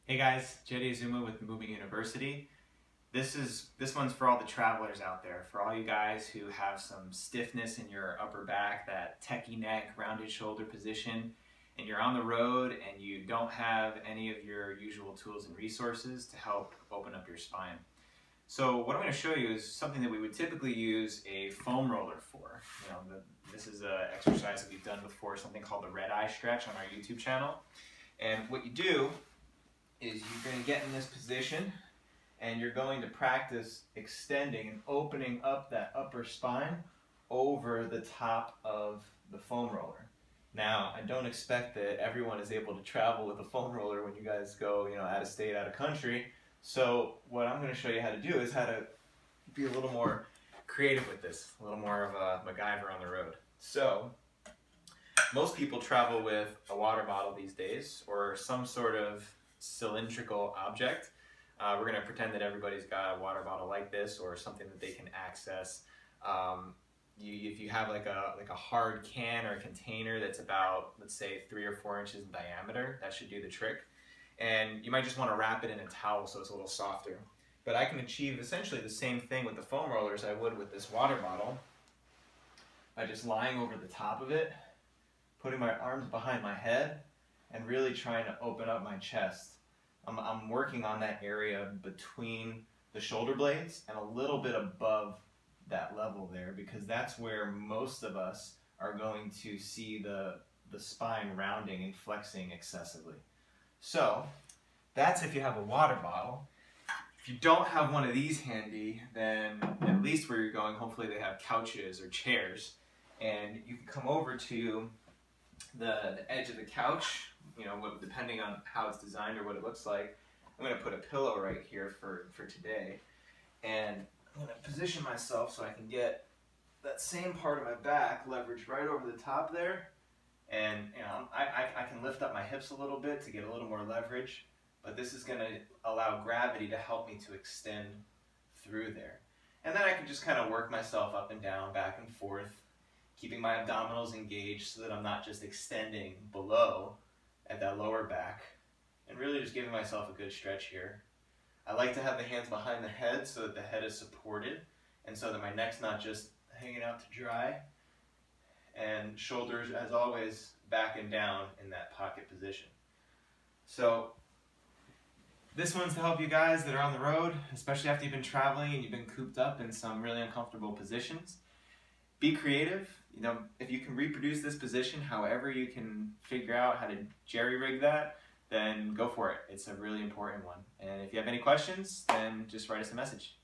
Hey guys, Jedi Azuma with Moving University. This one's for all the travelers out there, for all you guys who have some stiffness in your upper back, that techie neck, rounded shoulder position, and you're on the road and you don't have any of your usual tools and resources to help open up your spine. So what I'm going to show you is something that we would typically use a foam roller for. This is an exercise that we've done before, something called the red eye stretch on our YouTube channel. And what you do is you're going to get in this position and you're going to practice extending and opening up that upper spine over the top of the foam roller. Now, I don't expect that everyone is able to travel with a foam roller when you guys go, out of state, out of country. So what I'm going to show you how to do is how to be a little more creative with this, a little more of a MacGyver on the road. So most people travel with a water bottle these days or some sort of cylindrical object. We're going to pretend that everybody's got a water bottle like this or something that they can access. If you have like a hard can or a container that's about, let's say, 3 or 4 inches in diameter, that should do the trick. And you might just want to wrap it in a towel so it's a little softer. But I can achieve essentially the same thing with the foam roller as I would with this water bottle by just lying over the top of it, putting my arms behind my head, and really trying to open up my chest. I'm working on that area between the shoulder blades and a little bit above that level there, because that's where most of us are going to see the spine rounding and flexing excessively. So that's if you have a water bottle. If you don't have one of these handy, then at least where you're going, hopefully they have couches or chairs, and you can come over to the edge of the couch, depending on how it's designed or what it looks like. I'm going to put a pillow right here for today, and I'm going to position myself so I can get that same part of my back leveraged right over the top there, and I can lift up my hips a little bit to get a little more leverage, but this is going to allow gravity to help me to extend through there. And then I can just kind of work myself up and down, back and forth, keeping my abdominals engaged so that I'm not just extending below at that lower back, and really just giving myself a good stretch here. I like to have the hands behind the head so that the head is supported and so that my neck's not just hanging out to dry, and shoulders, as always, back and down in that pocket position. So this one's to help you guys that are on the road, especially after you've been traveling and you've been cooped up in some really uncomfortable positions. Be creative. If you can reproduce this position however you can figure out how to jerry-rig that, then go for it. It's a really important one. And if you have any questions, then just write us a message.